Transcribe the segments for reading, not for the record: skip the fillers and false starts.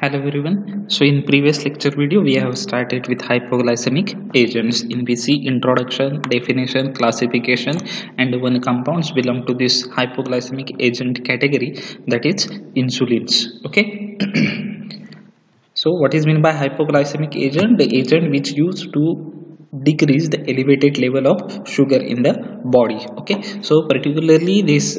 Hello everyone. So in previous lecture video we have started with hypoglycemic agents. In we see introduction, definition, classification, and one compounds belong to this hypoglycemic agent category, that is insulins. Okay. So what is meant by hypoglycemic agent? The agent which used to decrease the elevated level of sugar in the body. Okay, so particularly this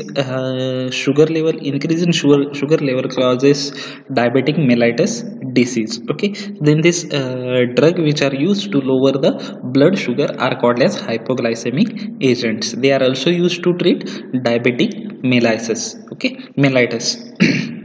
sugar level increase in sugar level causes diabetic mellitus disease. Okay, then this drug which are used to lower the blood sugar are called as hypoglycemic agents. They are also used to treat diabetic mellitus. Okay, mellitus.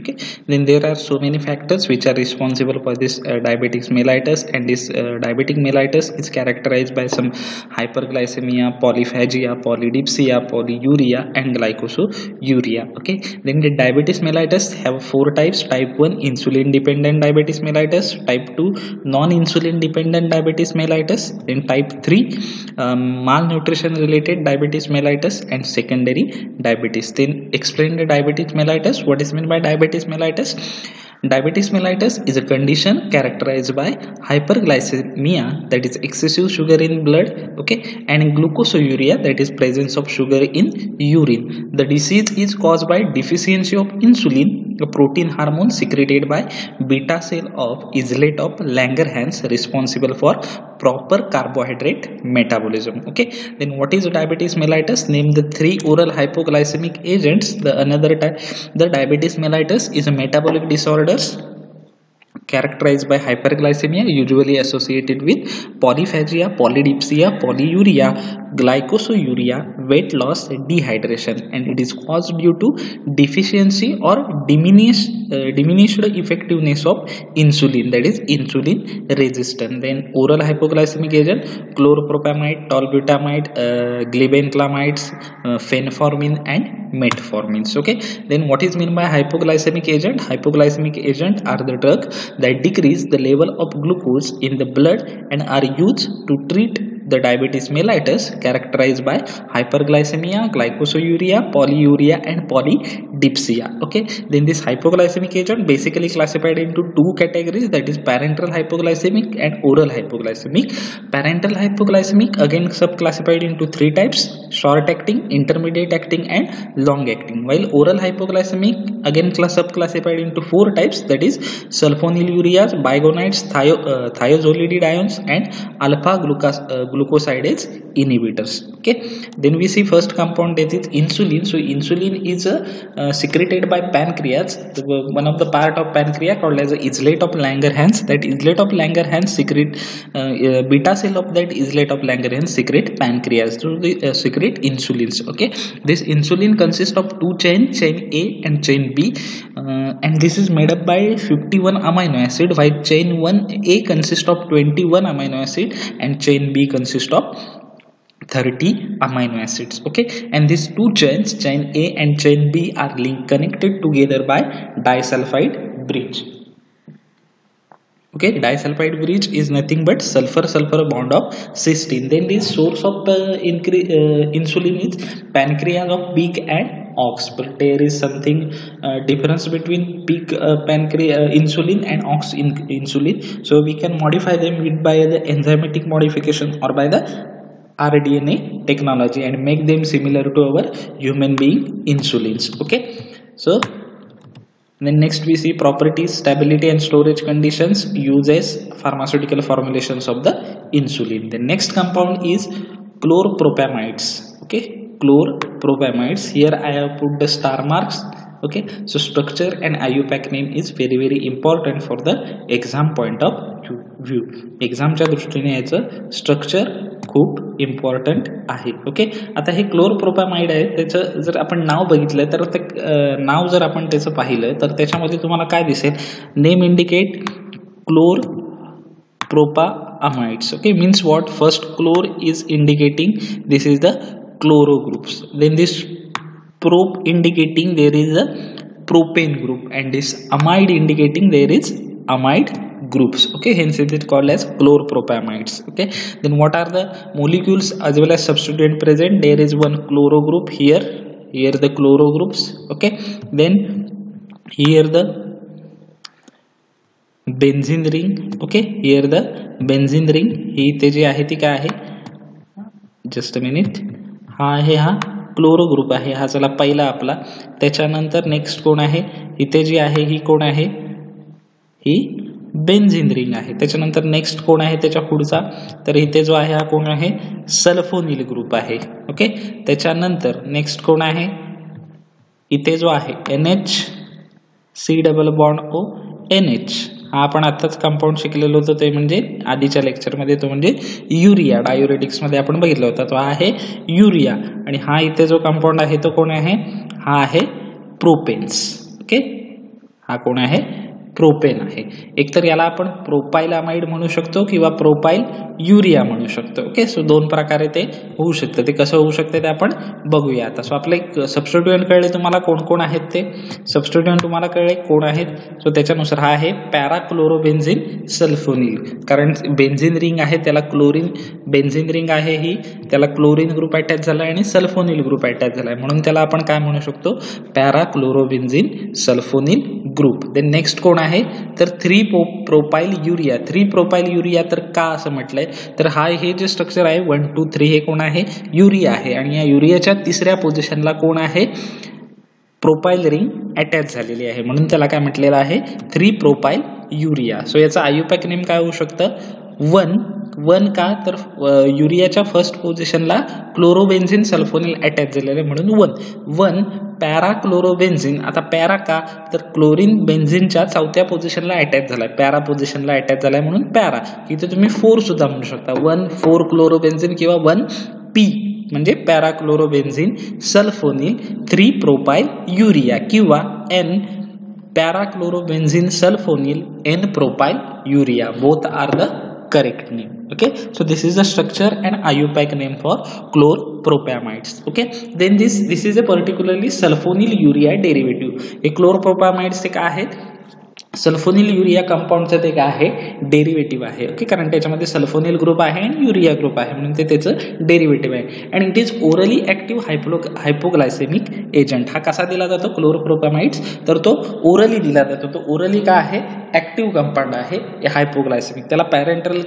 Okay, then there are so many factors which are responsible for this diabetic mellitus, and this diabetic mellitus is characterized by some hyperglycemia, polyphagia, polydipsia, polyuria, and glycosuria. Okay, then the diabetes mellitus have four types: type 1 insulin dependent diabetes mellitus, type 2 non insulin dependent diabetes mellitus, then type 3 malnutrition related diabetes mellitus, and secondary diabetes. Then explain the diabetes mellitus. What is meant by diabetes mellitus? Diabetes mellitus is a condition characterized by hyperglycemia, that is excessive sugar in blood, okay, and glucosuria, that is presence of sugar in urine. The disease is caused by deficiency of insulin, a protein hormone secreted by beta cell of islet of Langerhans, responsible for proper carbohydrate metabolism. Okay, then what is diabetes mellitus? Name the three oral hypoglycemic agents. The diabetes mellitus is a metabolic disorders characterized by hyperglycemia, usually associated with polyphagia, polydipsia, polyuria, glycosuria, weight loss, dehydration, and it is caused due to deficiency or diminished effectiveness of insulin, that is insulin resistant. Then oral hypoglycemic agent: chloropropamide, tolbutamide, glibenclamides, fenformin, and metformin. Okay, then what is meant by hypoglycemic agent? Hypoglycemic agent are the drug that decrease the level of glucose in the blood and are used to treat the diabetes mellitus characterized by hyperglycemia, glycosuria, polyuria, and polydipsia. Okay, then this hypoglycemic agent basically classified into two categories, that is parenteral hypoglycemic and oral hypoglycemic. Parenteral hypoglycemic again subclassified into three types: short acting, intermediate acting, and long acting, while oral hypoglycemic again subclassified into four types, that is sulfonylureas, bigonides, thiazolidinediones, and alpha glucosidase inhibitors. Okay, then we see first compound, that is insulin. So insulin is secreted by pancreas, one of the part of pancreas called as a islet of Langerhans. That islet of Langerhans secrete beta cell of that islet of Langerhans secrete pancreas, so they secrete insulins. Okay, this insulin consists of two chains, chain A and chain B, and this is made up by 51 amino acid, while chain 1A consists of 21 amino acid and chain B consists of 30 amino acids. Okay, and these two chains, chain A and chain B, are connected together by disulfide bridge. Okay, disulfide bridge is nothing but sulfur bond of cysteine. Then the source of insulin is pancreas of pig and ox, but there is something difference between pig insulin and ox insulin, so we can modify them by the enzymatic modification or by the rDNA technology and make them similar to our human being insulins. Okay, so then next we see properties, stability, and storage conditions, uses, pharmaceutical formulations of the insulin. The next compound is chloropropamides. Okay, chloropropamides. Here I have put the star marks. Okay, so structure and IUPAC name is very important for the exam point of view. एक्झामच्या दृष्टीने याचं structure खूप important आहे. Okay, आता हे क्लोरप्रोपॅमाइड आहे, त्याचं जर आपण नाव बघितलं तर ते नाव जर आपण त्याचं पाहिलं तर त्याच्यामध्ये तुम्हाला काय दिसेल? Name indicate chlor propamides. Okay, means what? First chlor is indicating this is the chloro groups, then this prop indicating there is a propane group, and this amide indicating there is amide groups. Okay, hence it is called as chloropropamides. Okay, then what are the molecules as well as substituent present? There is one chloro group here the chloro groups. Okay, then here the benzene ring. Okay, here the benzene ring ही इथे जी आहे ती काय आहे, just a minute, हा आहे हा क्लोरो ग्रुप आहे हा, चला पहिला आपला. त्याच्यानंतर नेक्स्ट कोण आहे, इथे जी आहे ही कोण आहे, ही बेन्झीन रिंग आहे. त्याच्यानंतर नेक्स्ट कोण आहे त्याच्या पुढचा, तर इथे जो आहे हा कोण आहे, सल्फोनिल ग्रुप आहे. ओके, त्याच्यानंतर नेक्स्ट कोण आहे, इथे जो आहे NH C double bond O NH, हा आपण आताच कंपाऊंड शिकलेलो होतो, ते म्हणजे आधीच्या लेक्चरमध्ये, तो म्हणजे युरिया. डायुरेटिक्स मध्ये आपण बघितलं होता, तो आहे युरिया. आणि हा इथे जो कंपाऊंड आहे तो कोण आहे, हा आहे प्रोपेन्स. ओके, हा कोण आहे, प्रोपेन आहे. एकतर याला आपण प्रोपाइल अमाइड म्हणू शकतो किंवा प्रोपाइल युरिया म्हणू शकतो. ओके, सो दोन प्रकारे ते होऊ शकतं. ते कसं होऊ शकतं ते आपण बघूया आता. सो आपले सबस्टिट्यूएंट कळले तुम्हाला कोण कोण आहेत, ते सबस्टिट्यूएंट तुम्हाला कळले कोण आहेत. सो त्याच्यानुसार हा आहे पॅराक्लोरोबेन्झीन सल्फोनिल, कारण बेन्झीन रिंग आहे त्याला क्लोरीन, बेन्झीन रिंग आहे ही, त्याला क्लोरीन ग्रुप अटॅच झाला आणि सल्फोनिल ग्रुप अटॅच झालाय, म्हणून त्याला आपण काय म्हणू शकतो, पॅराक्लोरोबेन्झीन सल्फोनिल ग्रुप. देन नेक्स्ट कोण आहे, तर 3 प्रोपाइल युरिया. 3 प्रोपाइल युरिया तर का असं म्हटलंय, तर हा हे जे स्ट्रक्चर आहे 1 2 3 हे कोण आहे, युरिया आहे. आणि या युरियाच्या तिसऱ्या पोझिशनला कोण आहे, प्रोपाइल रिंग अटॅच झालेली आहे, म्हणून त्याला काय म्हटलेलं आहे, 3 प्रोपाइल युरिया. सो याचा आयुपॅक नेम काय होऊ शकतं, 1 का, तर युरियाच्या फर्स्ट पोझिशनला क्लोरोबेन्झीन सल्फोनिल अटॅच झालेलं आहे, म्हणून 1 पॅराक्लोरोबेन्झीन. आता पॅरा का, तर क्लोरीन बेन्झीनच्या चौथ्या पोझिशनला अटॅच झालाय, पॅरा पोझिशनला अटॅच झालाय म्हणून पॅरा. इथे तुम्ही 4 सुद्धा म्हणू शकता, 1 4 क्लोरोबेन्झीन किंवा 1 P म्हणजे पॅराक्लोरोबेन्झीन सल्फोनिल 3 प्रोपाइल युरिया, किंवा N parachlorobenzene sulfonyl N propyl urea. Both are the correct name. Okay, so this is the structure and IUPAC name for chlorpropamides. Okay, then this is a particularly sulfonyl urea derivative. हे chlorpropamides ते काय आहेत, sulphonyl urea कंपाऊंडचं ते काय आहे, derivative आहे. Okay, कारण त्याच्यामध्ये सल्फोनिल ग्रुप आहे आणि युरिया ग्रुप आहे, म्हणून ते त्याचं डेरिव्हेटिव्ह आहे. आणि it is orally active हायपोग्लायसेमिक agent. हा कसा दिला जातो क्लोरोप्रोपॅमाइड्स, तर तो ओरली दिला जातो. तो ओरली का आहे, ऍक्टिव्ह कंपाऊंड आहे हायपोग्लायसेमिक. त्याला पॅरेंटल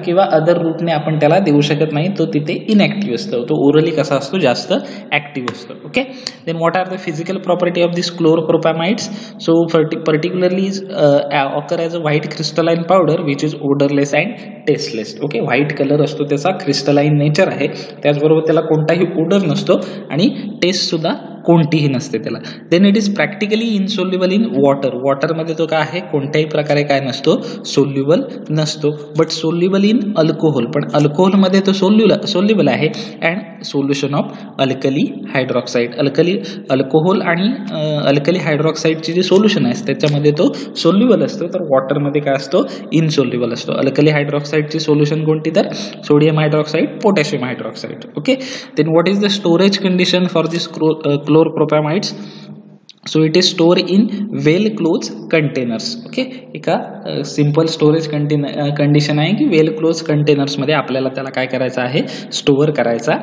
किंवा अदर रूटने आपण त्याला देऊ शकत नाही, तो तिथे इनॅक्टिव्ह असतो. तो ओरली कसा असतो, जास्त ऍक्टिव्ह असतो. Okay, then what are the physical property of this chloropropamides. So particularly occur as a white crystalline powder which is odorless and tasteless. Okay, white colour असतो त्याचा, क्रिस्टलाइन नेचर आहे, त्याचबरोबर त्याला कोणताही ओडर नसतो आणि टेस्ट सुद्धा कोणतीही नसते त्याला. Then it is practically insoluble in water. वॉटरमध्ये तो काय आहे, कोणत्याही प्रकारे काय नसतो, सोल्युबल नसतो. बट सोल्युबल इन अल्कोहोल, पण अल्कोहोलमध्ये तो सोल्युबल आहे. And solution of alkali hydroxide. Alcohol आणि अल्कली हायड्रॉक्साईडची जी सोल्युशन आहे त्याच्यामध्ये तो सोल्युबल असतो, तर वॉटरमध्ये काय असतो, इनसोल्युबल असतो. अल्कली हायड्रॉक्साईडची सोल्युशन कोणती, तर sodium hydroxide, potassium hydroxide. Okay, then what is the storage condition for this chlorpropamides. So it is stored in well closed containers. Okay, एका सिंपल स्टोरेज कंडिशन आहे की वेल क्लोज कंटेनर्स मध्ये आपल्याला त्याला काय करायचं आहे, स्टोअर करायचा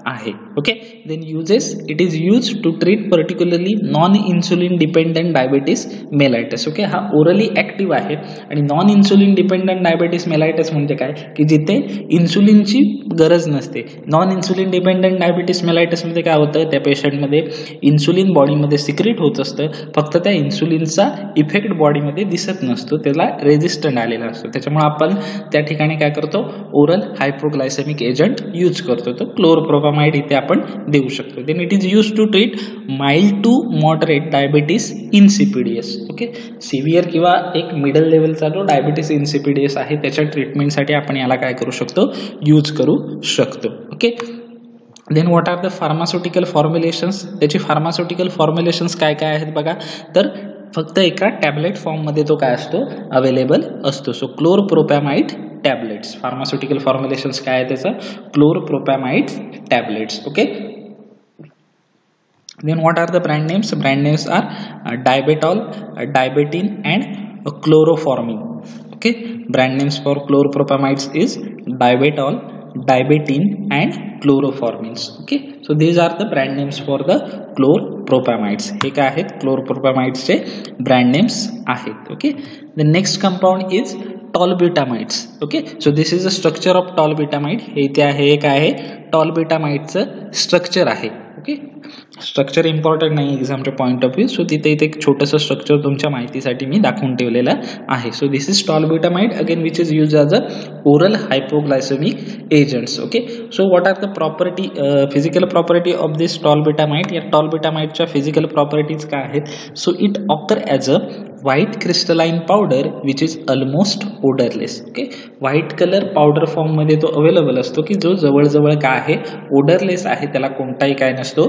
आहे. Okay, then uses, it is use to treat particularly non insulin dependent diabetes mellitus. Okay, हा ओरली ऍक्टिव्ह आहे. आणि non insulin dependent diabetes mellitus म्हणजे काय, की जिथे इन्सुलिनची गरज नसते. Non insulin dependent diabetes mellitus मध्ये काय होतं, त्या पेशंटमध्ये इन्सुलिन बॉडीमध्ये सिक्रेट होत असतं, फक्त त्या इन्सुलिनचा इफेक्ट बॉडीमध्ये दिसत नसतो, त्याला रेजिस्टंट आलेला असतो. त्याच्यामुळे आपण त्या ठिकाणी काय करतो, ओरल हायपोग्लायसेमिक एजंट यूज करतो, तो क्लोरोप्रोपॅमाइड इथे आपण देऊ शकतो. Then it is use to treat mild to moderate diabetes insipidus. Okay, severe किंवा एक मिडल लेवलचा जो डायबिटीस इन्सिपिडियस आहे त्याच्या ट्रीटमेंटसाठी आपण याला काय करू शकतो, यूज करू शकतो. Okay, then what are the pharmaceutical formulations. त्याची फार्मास्युटिकल फॉर्म्युलेशन्स काय काय आहेत बघा, तर फक्त एका टॅबलेट फॉर्ममध्ये तो काय असतो, अवेलेबल असतो. So chlorpropamide tablets. Pharmaceutical formulations काय आहे त्याचं, chlorpropamide tablets. Okay, then what are the brand names. Brand names are Diabetol, Diabetin and Chloroformin. Okay, brand names for chlorpropamides is Diabetol, Diabetin and Chloroformins. Okay, so these are the brand names for the chlorpropamides. हे काय आहेत, क्लोरप्रोपॅमाइड्सचे brand names आहेत. Okay, the next compound is tolbutamides. Okay, so this is the structure of tolbutamide. हे इथे आहे, हे काय आहे, टॉलब्युटामाइडचं स्ट्रक्चर आहे. ओके, स्ट्रक्चर इम्पॉर्टंट नाही एक्झामच्या पॉईंट ऑफ व्ह्यू, सो तिथे इथे एक छोटंसं स्ट्रक्चर तुमच्या माहितीसाठी मी दाखवून ठेवलेलं आहे. So this is tolbutamide again which is use as a oral हायपोग्लायसेमिक agents. Okay, so what are the property, physical property of this tolbutamide. या टॉलब्युटामाइडच्या फिजिकल प्रॉपर्टीज काय आहेत. So it occur as a white crystalline powder which is almost odourless. Okay, white colour powder form मध्ये तो available असतो की जो जवळजवळ काय आहे, ओडरलेस आहे, त्याला कोणताही काय नसतो,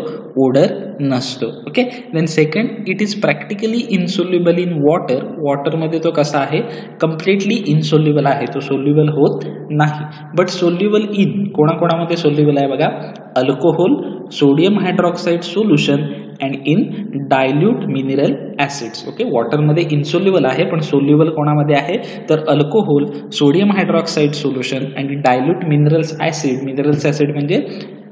ओडर नसतो. Okay, then second, it is practically insoluble in water. वॉटरमध्ये तो कसा आहे, कम्प्लिटली इनसोल्युबल आहे, तो सोल्युबल होत नाही. बट सोल्युबल इन कोणाकोणामध्ये सोल्युबल आहे बघा, alcohol, sodium hydroxide solution and in dilute mineral acids. Okay, वॉटरमध्ये इन्सोल्युबल आहे पण सोल्युबल कोणामध्ये आहे, तर alcohol, sodium hydroxide solution and dilute minerals acid. Minerals acid म्हणजे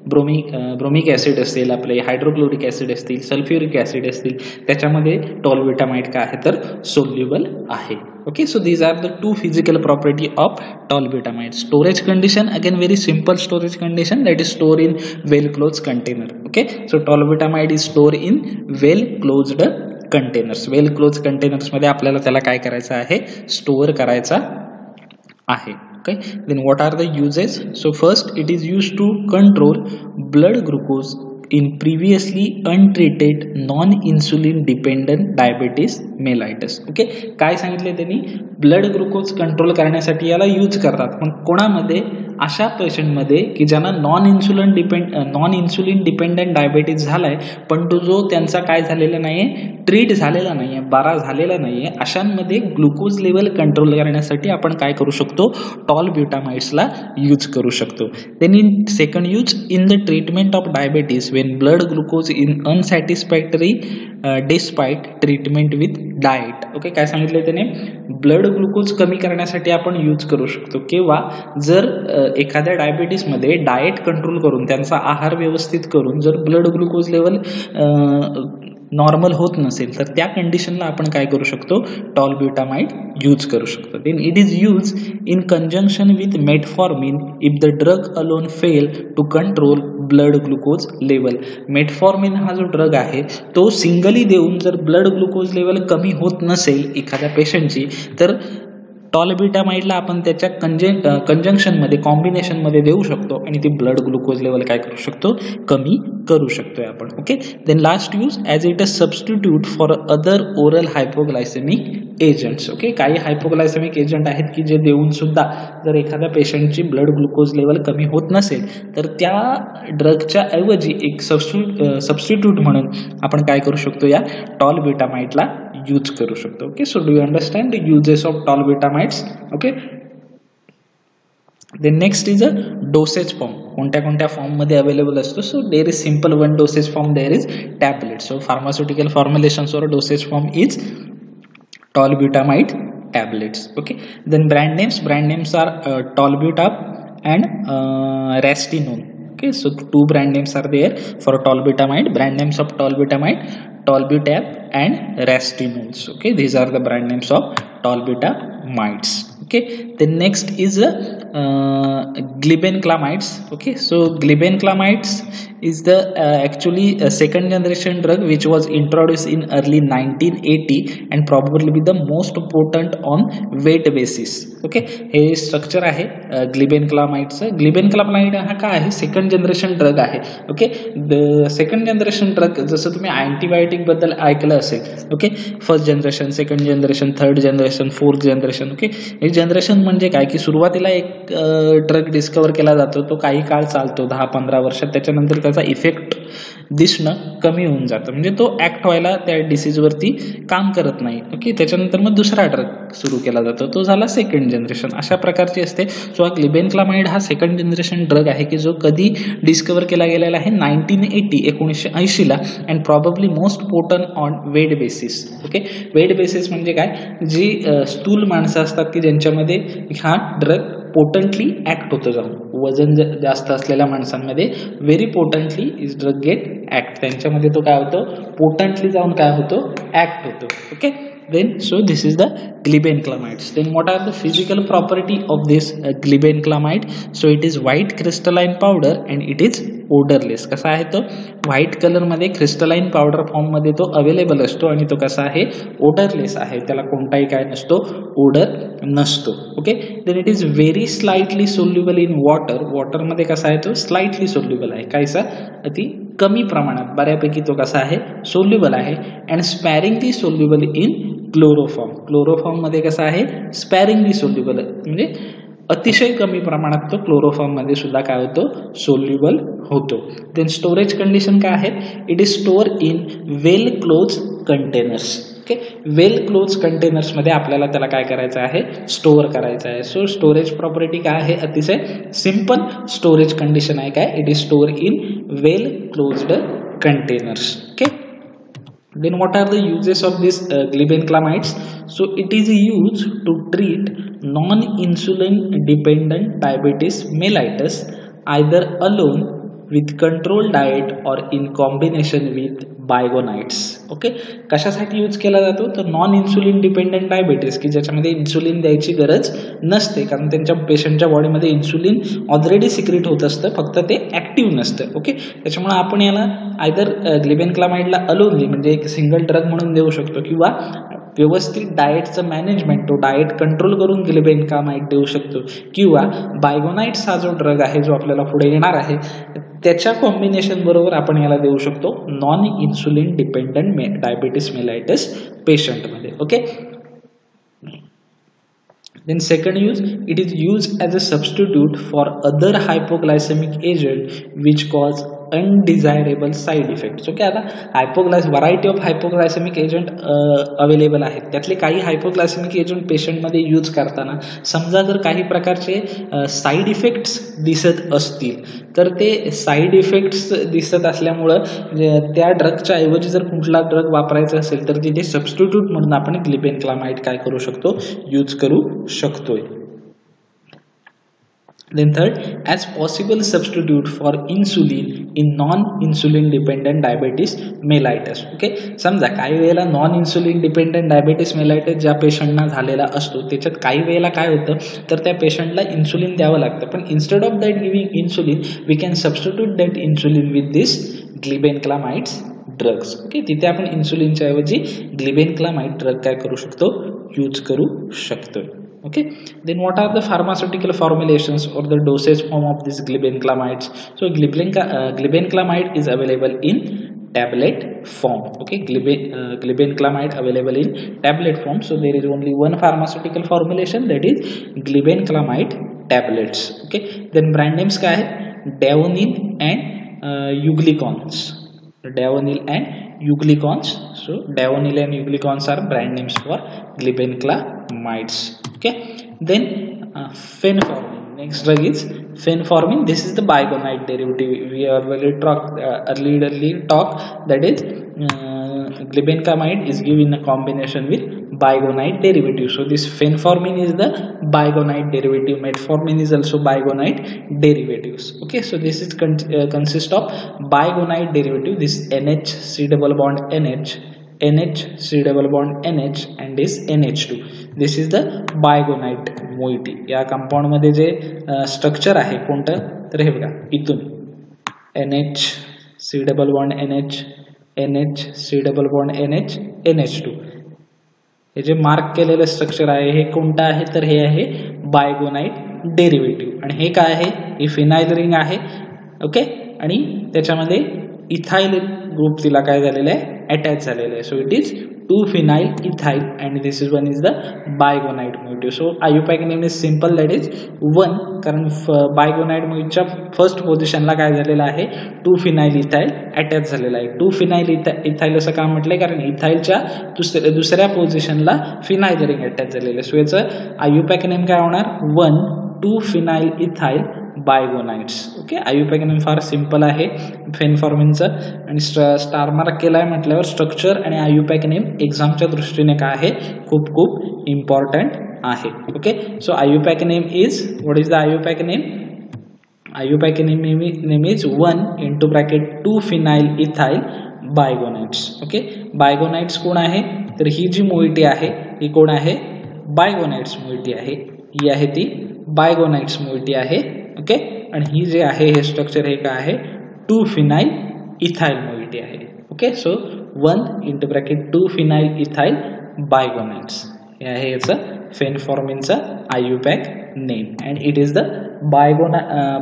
ब्रोमिक ॲसिड असतील, आपले हायड्रोक्लोरिक ॲसिड असतील, सल्फ्युरिक ॲसिड असतील, त्याच्यामध्ये टॉलब्युटामाइड काय आहे, तर सोल्युबल आहे. Okay, so these are the two physical property of tolbutamide. Storage condition again very simple storage condition, that is store in well close container. Okay, so tolbutamide is store in well closed containers. Well close containers मध्ये आपल्याला त्याला काय करायचं आहे, store करायचा आहे. Okay, then what are the uses? So first, it is used to control blood glucose in previously untreated non-insulin dependent diabetes mellitus. Okay, काय सांगितले त्यांनी, ब्लड ग्लुकोज कंट्रोल करण्यासाठी याला यूज करतात. पण कोणामध्ये, अशा पेशंटमध्ये की ज्यांना नॉन इन्सुलिन डिपेंडंट डायबिटीज झालाय पण तो जो त्यांचा काय झालेला नाहीये, ट्रीट झालेला नाहीये, बरा झालेला नाहीये, अशांमध्ये ग्लुकोज लेवल कंट्रोल करण्यासाठी आपण काय करू शकतो, टॉलब्युटामाइड्सला यूज करू शकतो. Then in second use in the treatment of diabetes when blood glucose is unsatisfactory despite treatment with diet. Okay, काय सांगितले त्याने, ब्लड ग्लुकोज कमी करण्यासाठी आपण यूज करू शकतो. किंवा जर एखाद्या डायबिटीस मध्ये डाएट कंट्रोल करून, त्यांचा आहार व्यवस्थित करून जर ब्लड ग्लुकोज लेवल नॉर्मल होत नसेल तर त्या कंडिशनला आपण काय करू शकतो, टॉलब्युटामाइड यूज करू शकतो. Then it is use in conjunction with metformin if the drug alone fail to control blood glucose level. Metformin हा जो ड्रग आहे तो सिंगली देऊन जर ब्लड ग्लुकोज लेवल कमी होत नसेल एखाद्या पेशंटची, तर टॉलब्युटामाइडला आपण त्याच्या कंजंक्शनमध्ये, कॉम्बिनेशनमध्ये देऊ शकतो आणि ती ब्लड ग्लुकोज लेवल काय करू शकतो, कमी करू शकतोय आपण. Okay, then last use as it a substitute for other oral हायपोग्लायसेमिक agents. Okay, काही हायपोग्लायसेमिक एजंट आहेत की जे देऊन सुद्धा जर एखाद्या पेशंटची ब्लड ग्लुकोज लेवल कमी होत नसेल तर त्या ड्रगच्या ऐवजी एक सबस्टिट्यूट म्हणून आपण काय करू शकतो, या टॉलब्युटामाइडला यूज करू शकतो. Okay, so do you understand the uses of tolbutamides. Okay, then next is a dosage form. कोणत्या कोणत्या फॉर्म मध्ये अवेलेबल असतो. So there is simple one dosage form, there is tablet. So pharmaceutical formulations और dosage form is tolbutamide tablets. Okay, then brand names are Tolbutab and Rastinol. Okay, so two brand names are there for Tolbutamide. Brand names of Tolbutamide, Tolbutab and Rastinols. Okay, these are the brand names of Tolbutamides. Okay, the next is glibenclamides. Okay, so glibenclamides is the actually a second generation drug which was introduced in early 1980 and probably be the most potent on weight basis. Okay, हे structure आहे ग्लिबेनक्लामाइडचं. ग्लिबेनक्लामाइड हा काय आहे, second generation drug आहे. Okay, second generation drug जसं तुम्ही antibiotic बद्दल ऐकलं असेल. Okay, first generation, second generation, third generation, fourth generation. Okay, हे जनरेशन म्हणजे काय की सुरुवातीला एक ड्रग डिस्कवर केला जातो, तो काही काळ चालतो, 10-15 वर्षात, त्याच्यानंतर त्याचा इफेक्ट दिसणं कमी होऊन जातं, म्हणजे तो ऍक्ट व्हायला त्या डिसीजवरती काम करत नाही. ओके, त्याच्यानंतर मग दुसरा ड्रग सुरू केला जातो, तो झाला सेकंड जनरेशन. अशा प्रकारची असते. सो हा ग्लिबेनक्लामाइड हा सेकंड जनरेशन ड्रग आहे की जो कधी डिस्कवर केला गेलेला आहे 1980 ला and probably most potent on weight basis. Okay, weight basis म्हणजे काय, जी स्थूल माणसं असतात की ज्यांच्यामध्ये हा ड्रग पोटंटली ऍक्ट होतं जाऊन वजन जास्त असलेल्या माणसांमध्ये very potently is drug get act त्यांच्यामध्ये तो काय होतो पोटंटली जाऊन काय होतो ऍक्ट होतो okay then so this is the glibenclamides then what are the physical property of this glibenclamide so it is white crystalline powder and it is odorless कसा आहे तो व्हाईट कलर मध्ये क्रिस्टलाइन पावडर फॉर्म मध्ये तो available असतो आणि तो कसा आहे ओडरलेस आहे त्याला कोणताही काय नसतो ओडर नसतो okay then it is very slightly soluble in water water मध्ये कसा आहे तो स्लाइटली सोल्युबल आहे कायसा अति कमी प्रमाणात बऱ्यापैकी तो कसा आहे सोल्युबल आहे अँड स्पॅरिंगली सोल्युबल इन क्लोरोफॉर्म मध्ये कसा आहे स्पॅरिंगली सोल्युबल म्हणजे अतिशय कमी प्रमाणात तो क्लोरोफॉर्म मध्ये सुद्धा काय होतो सोल्युबल होतो देन स्टोरेज कंडिशन काय आहे it is store in well close containers okay well close containers मध्ये आपल्याला त्याला काय करायचं आहे स्टोअर करायचं आहे सो स्टोरेज प्रॉपर्टी काय आहे अतिशय सिंपल स्टोरेज कंडिशन आहे काय it is store in well closed containers okay then what are the uses of this glibenclamides so it is used to treat non-insulin dependent diabetes mellitus either alone with controlled diet or in combination with biguanides okay कशासाठी use केला जातो तर non insulin dependent diabetes की ज्याच्यामध्ये insulin द्यायची गरज नसते कारण त्यांच्या पेशंटच्या बॉडीमध्ये इन्सुलिन ऑलरेडी सिक्रेट होत असतं फक्त ते ऍक्टिव्ह नसतं ओके त्याच्यामुळे आपण याला आयदर ग्लिबेनक्लामाइडला अलोनली म्हणजे एक सिंगल ड्रग म्हणून देऊ शकतो किंवा व्यवस्थित डाएटचं मॅनेजमेंट तो डाएट कंट्रोल करून ग्लिबेनक्लामाइड देऊ शकतो किंवा बायगोनाइट्स हा जो ड्रग आहे जो आपल्याला पुढे येणार आहे त्याच्या कॉम्बिनेशन बरोबर आपण याला देऊ शकतो non insulin dependent diabetes mellitus patient मध्ये okay then second use it is used as a substitute for other hypoglycemic agent which cause undesirable side effects okay आता variety of hypoglycaemic agent available आहेत त्यातले काही हायपोग्लायसेमिक agent patient मध्ये use करताना समजा जर काही प्रकारचे साइड इफेक्ट्स दिसत असतील तर ते साइड इफेक्ट्स दिसत असल्यामुळं त्या ड्रगच्या ऐवजी जर कुठला ड्रग वापरायचा असेल तर तिथे सबस्टिट्यूट म्हणून आपण ग्लिबेनक्लामाइड काय करू शकतो यूज करू शकतोय Then third, as possible substitute for insulin in non-insulin dependent diabetes mellitus. Okay, समजा काही वेळेला non insulin dependent diabetes mellitus ज्या पेशंटना झालेला असतो त्याच्यात काही वेळेला काय होतं तर त्या पेशंटला इन्सुलिन द्यावं लागतं पण instead of that giving insulin we can substitute that insulin with this glibenclamides drugs okay तिथे आपण इन्सुलिनच्या ऐवजी ग्लिबेनक्लामाइड ड्रग काय करू शकतो यूज करू शकतो okay then what are the pharmaceutical formulations or the dosage form of this glibenclamides so glibenclamide is available in tablet form okay glibenclamide available in tablet form so there is only one pharmaceutical formulation that is glibenclamide tablets okay then brand names काय आहेत Davonil and Euglycons Davonil and Euglycons so Davonil and Euglycons are brand names for glibenclamides okay then fenformin next drug is fenformin this is the biguanide derivative we already talked that is glibenclamide is given in a combination with biguanide derivative so this fenformin is the biguanide derivative metformin is also biguanide derivatives okay so this is consist of biguanide derivative this NH C double bond NH C double bond NH and this NH2 this is the biguanide moiety या compound मध्ये जे structure आहे कोणतं तर हे बघा इथून NH C double bond NH C double bond NH NH2 हे जे मार्क केलेलं स्ट्रक्चर आहे हे कोणतं आहे तर हे आहे बायगोनाइड डेरिव्हेटिव्ह आणि हे काय आहे हे फिनाइल रिंग आहे ओके आणि त्याच्यामध्ये इथाइल ग्रुप तिला काय झालेलं आहे अटॅच झालेलं आहे so it is 2-phenyl ethyl and this is one is the bigonide moiety so IUPAC name is simple that is 1 कारण bigonide moietyच्या फर्स्ट पोझिशनला काय झालेलं आहे 2-phenyl ethyl अटॅच झालेला आहे 2-phenyl ethyl असं का म्हटलंय कारण इथाइलच्या दुसऱ्या पोझिशनला फिनाइल रिंग अटॅच झालेलं आहे सो याचं IUPAC नेम काय होणार 1,2-phenyl ethyl biguanides. Okay, IUPAC name फार सिंपल आहे फेनफॉर्मिनचं आणि स्टार मार्क केलाय म्हटल्यावर स्ट्रक्चर आणि IUPAC नेम एक्झामच्या दृष्टीने काय आहे, खूप खूप इम्पॉर्टंट आहे. Okay, so IUPAC name is, what is the IUPAC name? IUPAC name is 1 into bracket 2-phenyl ethyl biguanides. Okay, biguanides कोण आहे, तर ही जी मोइटी आहे ही कोण आहे, बायगोनाइट्स मोइटी आहे. ही आहे ती बायगोनाइट्स मोइटी आहे. ओके, आणि ही जे आहे हे स्ट्रक्चर हे काय आहे, 2-phenyl ethyl मोइटी आहे. Okay, so 1 into bracket 2-phenyl ethyl biguanides हे आहे याचं फेनफॉर्मिनचा IUPAC name and it is the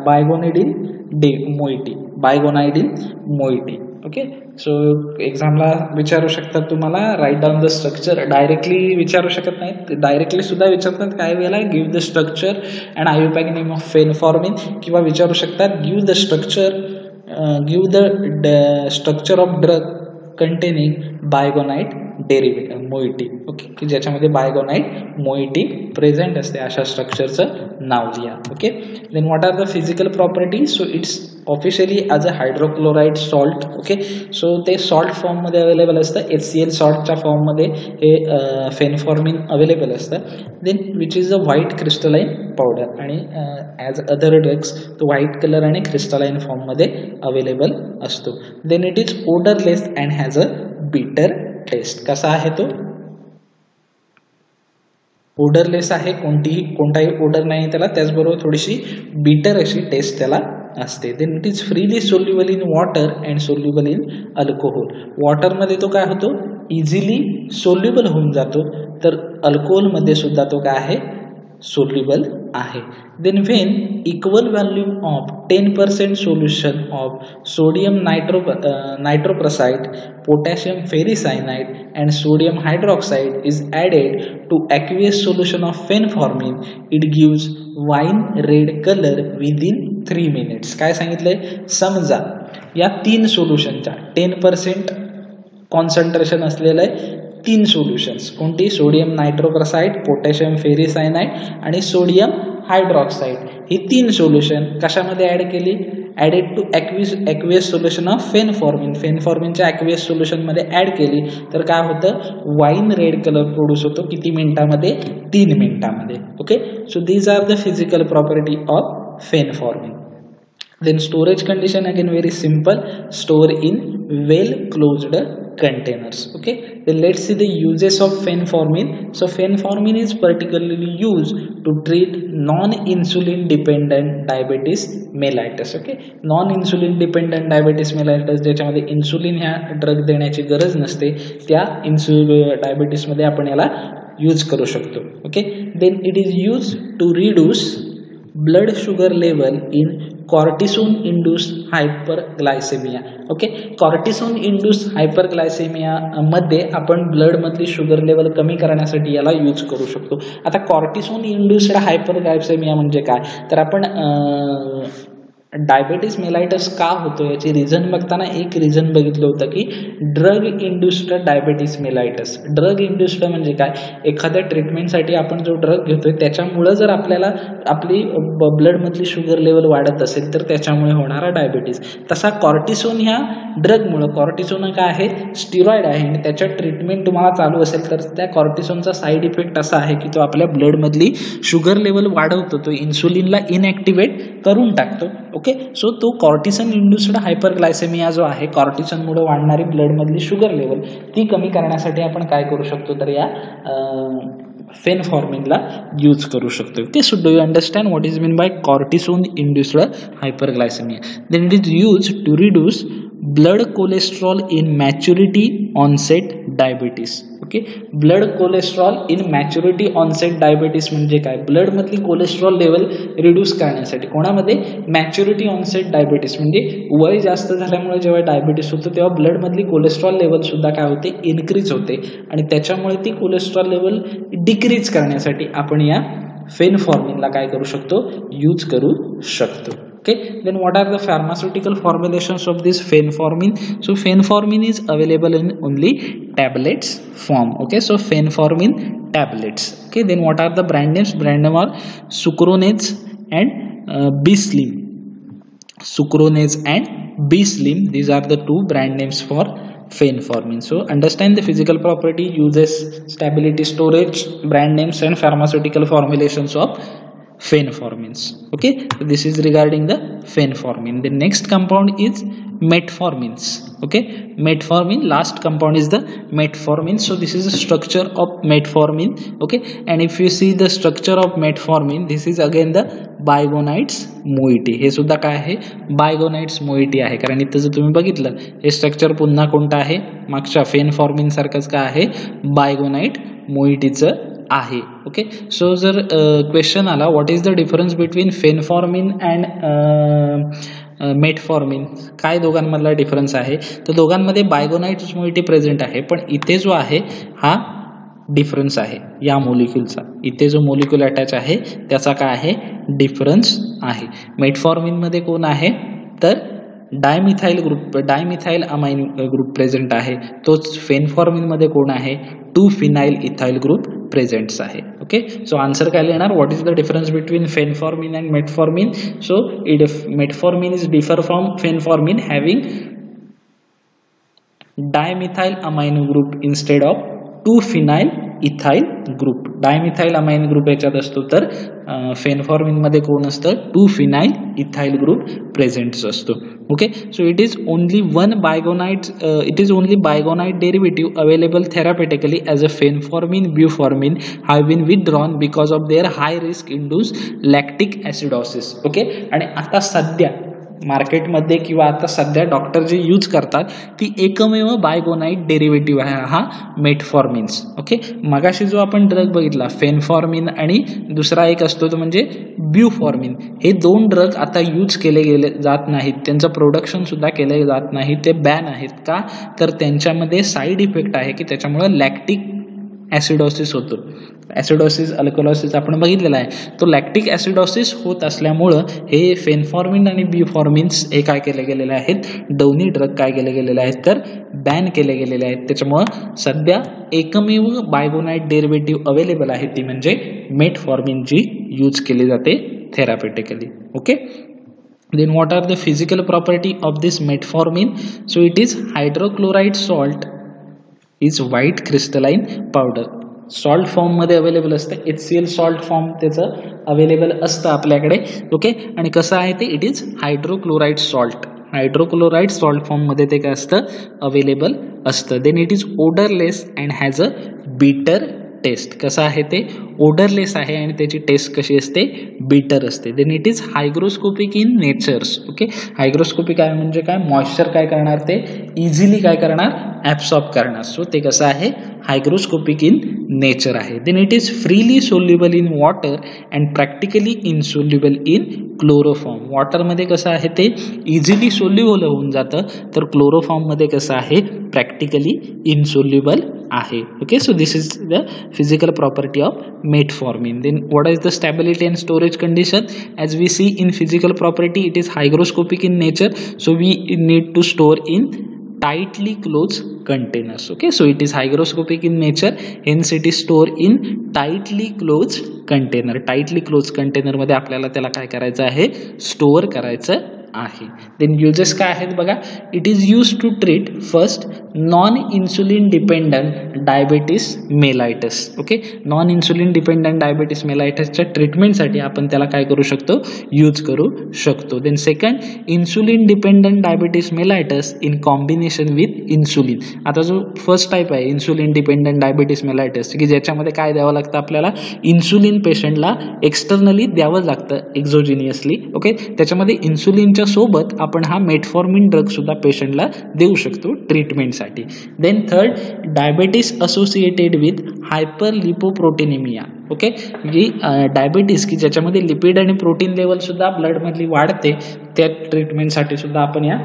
biguanidine moiety. Okay, so एक्झामला विचारू शकतात तुम्हाला, write down the structure. Directly विचारू शकत नाहीत, डायरेक्टली सुद्धा विचारतात काय वेळेला, give the structure and IUPAC name of phenformin, किंवा विचारू शकतात give the structure of drug containing biguanide moiety. Okay, की ज्याच्यामध्ये बायगोनाइट मोइटी प्रेझेंट असते अशा स्ट्रक्चरचं नाव लिहा. Okay, then what are the physical property? So it's officially as a hydrochloride salt. Okay, so ते सॉल्ट फॉर्ममध्ये अवेलेबल असतं, HCl सॉल्टच्या फॉर्ममध्ये हे फेनफॉर्मिन अवेलेबल असतं. Then which is a white crystalline powder, आणि ॲज अदर ड्रग्स तो white colour आणि क्रिस्टलाइन फॉर्ममध्ये अवेलेबल असतो. Then it is odourless and has a bitter taste. कसा आहे तो? ओडरलेस आहे, कोणताही ओडर नाही त्याला, त्याचबरोबर थोडीशी बिटर अशी टेस्ट त्याला असते. Then it is freely soluble in water and soluble in alcohol. वॉटरमध्ये तो काय होतो, इझिली सोल्युबल होऊन जातो, तर अल्कोहोलमध्ये सुद्धा तो काय आहे, सोल्युबल आहे. Then when equal volume of 10% solution of sodium nitroprusside, potassium ferricyanide and sodium hydroxide is added to aqueous solution of phenformin, it gives wine red colour within 3 minutes. काय सांगितलंय, समजा या 3 सोल्युशनच्या 10% कॉन्सन्ट्रेशन असलेलं आहे 3 सोल्युशन्स, कोणती, sodium nitroprusside, potassium ferricyanide आणि sodium hydroxide, ही 3 solution कशामध्ये ॲड केली, added to aqueous solution of फेनफॉर्मिनच्या ॲक्वियस सोल्युशनमध्ये ॲड केली, तर काय होतं, वाईन रेड कलर प्रोड्यूस होतो. किती मिनिटामध्ये, 3 मिनिटामध्ये. Okay, so these are the physical property of phenformin. Then storage condition again very simple, store in well closed containers. Okay, then let's see the uses of fenformin. So fenformin is particularly used to treat non-insulin dependent diabetes mellitus. Okay, non-insulin dependent diabetes mellitus ज्याच्यामध्ये insulin ह्या drug देण्याची गरज नसते, त्या diabetes मध्ये आपण याला use करू शकतो. Okay, then it is use to reduce blood sugar level in cortisone induced hyperglycaemia. Okay, cortisone induced hyperglycaemia मध्ये आपण ब्लड मधली शुगर लेवल कमी करण्यासाठी याला यूज करू शकतो. आता कॉर्टिसोन इंड्यूस्ड हायपरग्लायसेमिया म्हणजे काय, तर आपण डायबिटीस मेलाइटस का होतो याची रिझन बघताना एक रिझन बघितलं होतं की drug induced diabetes mellitus. Drug induced म्हणजे काय, एखाद्या ट्रीटमेंटसाठी आपण जो ड्रग घेतोय त्याच्यामुळे जर आपल्याला आपली ब्लडमधली शुगर लेवल वाढत असेल तर त्याच्यामुळे होणारा डायबिटीस. तसा कॉर्टिसोन ह्या ड्रगमुळे, कॉर्टिसोन काय आहे, स्टिरॉइड आहे, आणि त्याच्या ट्रीटमेंट तुम्हाला चालू असेल तर त्या कॉर्टिसोनचा साईड इफेक्ट असा आहे की तो आपल्या ब्लडमधली शुगर लेवल वाढवतो, तो इन्सुलिनला इनॲक्टिवेट करून टाकतो. ओके, सो तो कॉर्टिसोन इंड्युस्ड हायपरग्लायसेमिया जो आहे, कॉर्टिसोनमुळे वाढणारी ब्लडमधली शुगर लेवल ती कमी करण्यासाठी आपण काय करू शकतो, तर या फेनफॉर्मिनला यूज करू शकतो. Okay, so do you understand what is mean by cortisone induced hyperglycaemia. Then it is use to reduce blood cholesterol in maturity onset diabetes. Okay, blood cholesterol in maturity onset diabetes म्हणजे काय, blood मधली cholesterol level reduce करण्यासाठी. कोणामध्ये, maturity onset diabetes म्हणजे वय जास्त झाल्यामुळे जेव्हा डायबिटीस होतो तेव्हा ब्लड मधली कोलेस्ट्रॉल लेवल सुद्धा काय होते, इन्क्रीज होते, आणि त्याच्यामुळे ती कोलेस्ट्रॉल लेवल डिक्रीज करण्यासाठी आपण या फेनफॉर्मिनला काय करू शकतो, यूज करू शकतो. Okay, then what are the pharmaceutical formulations of this fenformin? So fenformin is available in only tablets form. Okay, so fenformin tablets. Okay, then what are the brand names? Brand name are Sucronase and B-Slim. Sucronase and B-Slim, these are the two brand names for fenformin. So understand the physical property, uses, stability, storage, brand names and pharmaceutical formulations of fenformins. Okay, so this is regarding the fenformin. The next compound is metformins. Okay, metformin, last compound is the metformin. So this is the structure of metformin. Okay, and if you see the structure of metformin, this is again the biguanides moiety. हे सुद्धा काय आहे, बायगोनाइट्स moiety आहे. कारण इथं जर तुम्ही बघितलं हे स्ट्रक्चर पुन्हा कोणतं आहे, मागच्या फेनफॉर्मिन सारखंच काय आहे, बायगोनाइट मोइटीचं आहे. ओके, सो जर क्वेश्चन आला what is the difference between phenformin and metformin, काय दोघांमधला डिफरन्स आहे, तर दोघांमध्ये बायगोनाइट्स मोइटी प्रेझेंट आहे. पण इथे जो आहे हा डिफरन्स आहे या मॉलिक्यूलचा, इथे जो मॉलिक्यूल अटॅच आहे त्याचा काय आहे, डिफरन्स आहे. मेटफॉर्मिन मध्ये कोण आहे तर dimethyl group, dimethyl amine group present आहे. तोच फेनफॉर्मिन मध्ये कोण आहे, 2-phenyl ethyl ग्रुप प्रेझेंट्स आहे. ओके, सो आन्सर काय येणार, what is the difference between phenformin and metformin. So metformin is differ from phenformin having dimethyl amino group instead of 2-phenyl ethyl group. Dimethyl amine group याच्यात असतो तर phenformin मध्ये कोण असतं, 2-phenyl ethyl group present असतो. Okay, so it is only one बायगोनाइट, it is only biguanide derivative available therapeutically as a phenformin, buformin have been withdrawn because of their high risk induce lactic acidosis. Okay, आणि आता सध्या मार्केटमध्ये किंवा आता सध्या doctor जे use करतात ती एकमेव बायगोनाइट डेरिव्हेटिव्ह आहे हा मेटफॉर्मिन्स. ओके, मगाशी जो आपण ड्रग बघितला फेनफॉर्मिन आणि दुसरा एक असतो तो म्हणजे ब्युफॉर्मिन, हे दोन ड्रग आता यूज केले गेले जात नाहीत, त्यांचं प्रोडक्शन सुद्धा केले जात नाही, ते बॅन आहेत. का तर त्यांच्यामध्ये साईड इफेक्ट आहे की त्याच्यामुळे लॅक्टिक ॲसिडॉसिस होतो. ॲसिडॉसिस, अल्कलॉसिस आपण बघितलेला आहे. तो लॅक्टिक ॲसिडॉसिस होत असल्यामुळं हे फेनफॉर्मिन आणि ब्युफॉर्मिन्स हे काय केले गेलेले आहेत, दोन्ही ड्रग काय केले गेलेले आहेत तर बॅन केले गेलेले आहेत. त्याच्यामुळं सध्या एकमेव बायगोनाइट डेरिव्हेटिव्ह अवेलेबल आहे ती म्हणजे मेटफॉर्मिन जी यूज केली जाते therapeutically. Okay, then what are the physical property of this metformin? So it is hydrochloride salt is white crystalline powder. Salt form मध्ये अवेलेबल असतं, HCl सॉल्ट फॉर्म त्याचं अवेलेबल असतं आपल्याकडे. ओके, आणि कसं आहे ते, it is hydrochloride salt, hydrochloride salt form मध्ये ते काय असतं, अवेलेबल असतं. Then it is odourless and has a bitter taste. कसं आहे ते, ओडरलेस आहे आणि त्याची टेस्ट कशी असते, बिटर असते. Then it is hygroscopic in natures. Okay, hygroscopic काय म्हणजे काय, मॉइश्चर काय करणार ते इझिली काय करणार, ॲब्सॉर्ब करणार. सो ते कसं आहे, हायग्रोस्कोपिक इन नेचर आहे. Then it is freely soluble in water and practically insoluble in chloroform. वॉटरमध्ये कसं आहे ते इझिली सोल्युबल होऊन जातं, तर क्लोरोफॉर्ममध्ये कसं आहे, प्रॅक्टिकली इनसोल्युबल आहे. Okay, so this is the physical property of metformin. Then what is the stability and storage condition? As we see in physical property, it is hygroscopic in nature, so we need to store in tightly closed containers. Okay, so it is hygroscopic in nature, hence it is stored in tightly closed container. tightly closed container मध्ये आपल्याला त्याला काय करायचं आहे, store करायचं आहे. Then uses काय आहेत बघा, it is use to treat first non insulin dependent diabetes mellitus. Okay, non insulin dependent diabetes मेलाइटसच्या ट्रीटमेंटसाठी आपण त्याला काय करू शकतो, यूज करू शकतो. Then second, insulin dependent diabetes mellitus in combination with insulin. आता जो फर्स्ट टाईप आहे इन्सुलिन डिपेंडंट डायबिटीस मेलाइटस की ज्याच्यामध्ये काय द्यावं लागतं आपल्याला, इन्सुलिन पेशंटला एक्सटर्नली द्यावं लागतं एक्झोजिनियसली. ओके, त्याच्यामध्ये इन्सुलिनच्या सोबत आपण हा मेटफॉर्मिन ड्रग सुद्धा पेशंटला देऊ शकतो ट्रीटमेंटसाठी. Then third, diabetes associated with hyperlipoproteinaemia. Okay, जी डायबिटीस की ज्याच्यामध्ये लिपिड आणि प्रोटीन लेवल सुद्धा ब्लड मधली वाढते, त्या ट्रीटमेंटसाठी सुद्धा आपण या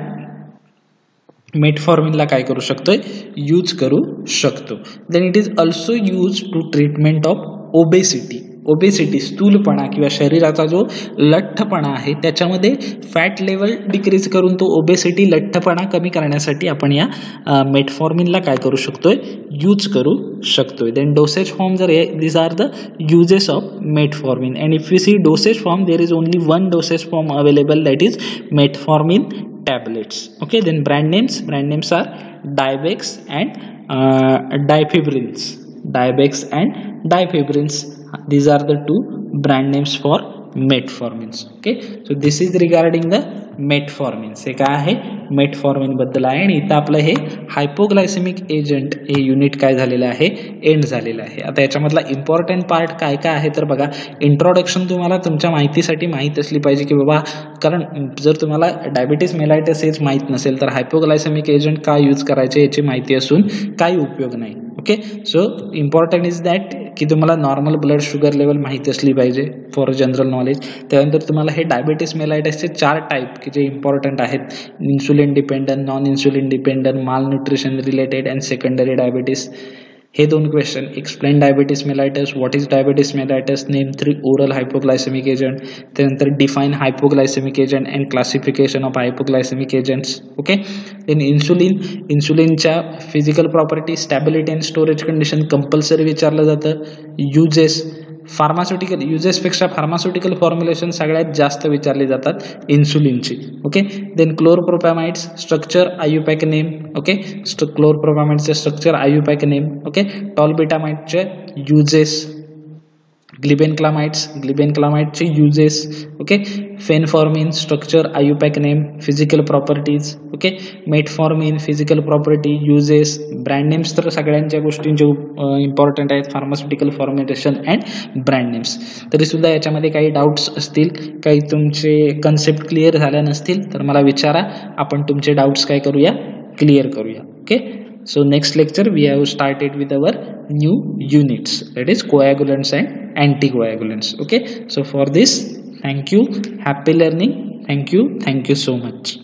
मेटफॉर्मिनला काय करू शकतोय, यूज करू शकतो. Then it is also use to treatment of obesity. Obesity स्थूलपणा किंवा शरीराचा जो लठ्ठपणा आहे त्याच्यामध्ये फॅट लेवल डिक्रीज करून तो ओबेसिटी लठ्ठपणा कमी करण्यासाठी आपण या मेटफॉर्मिनला काय करू शकतोय, यूज करू शकतोय. देन डोसेज फॉर्म जर this are the uses of metformin, and if we see dosage form, there is only one dosage form available, that is metformin tablets. Okay, then brand names are Diabex and Diabex and Difibrins. These are the two brand names for metformins. Okay, so this is regarding the metformins. हे काय आहे, metformin बद्दल आहे. आणि इथं आपलं हे हायपोग्लायसेमिक agent हे युनिट काय झालेलं आहे, एंड झालेलं आहे. आता याच्यामधला इम्पॉर्टंट पार्ट काय काय आहे तर बघा, इंट्रोडक्शन तुम्हाला तुमच्या माहितीसाठी माहीत असली पाहिजे की बाबा, कारण जर तुम्हाला डायबिटीस मेलायटिस हेच माहीत नसेल तर हायपोग्लायसेमिक एजंट का यूज करायचे याची माहिती असून काही उपयोग नाही. Okay, so important is that की तुम्हाला नॉर्मल ब्लड शुगर लेवल माहिती असली पाहिजे फॉर जनरल नॉलेज. त्यानंतर तुम्हाला हे डायबिटीस मेलायटिसचे 4 टाईप की जे इम्पॉर्टंट आहेत, insulin dependent, non insulin dependent, malnutrition related and secondary diabetes. हे 2 question, explain diabetes mellitus, what is diabetes mellitus, name 3 oral hypoglycaemic agent, त्यानंतर define hypoglycaemic agent and classification of hypoglycaemic agents. Okay, then इन्सुलिनच्या physical property, stability and storage condition compulsory विचारलं जातं. Uses, pharmaceutical युजेसपेक्षा pharmaceutical formulation सगळ्यात जास्त विचारली जातात इन्सुलिनची. Okay, then chlorpropamides, structure, IUPAC name. Okay, क्लोरप्रोपॅमाइडचे स्ट्रक्चर, आयुपॅक नेम. ओके, टॉलबिटामाइडचे युजेस, ग्लिबेनक्लामाइडचे uses. Okay, phenformin, structure, IUPAC name, physical properties. Okay, metformin, physical property, uses, brand names तर सगळ्यांच्या गोष्टींचे इम्पॉर्टंट आहेत, pharmaceutical formulation and brand names. तरी सुद्धा याच्यामध्ये काही डाऊट्स असतील, काही तुमचे कन्सेप्ट क्लिअर झाल्या नसतील तर मला विचारा, आपण तुमचे डाऊट्स काय करूया, क्लिअर करूया. Okay, so next lecture we have started with our new units, that is coagulants and anticoagulants. Okay, so for this, thank you, happy learning, thank you so much.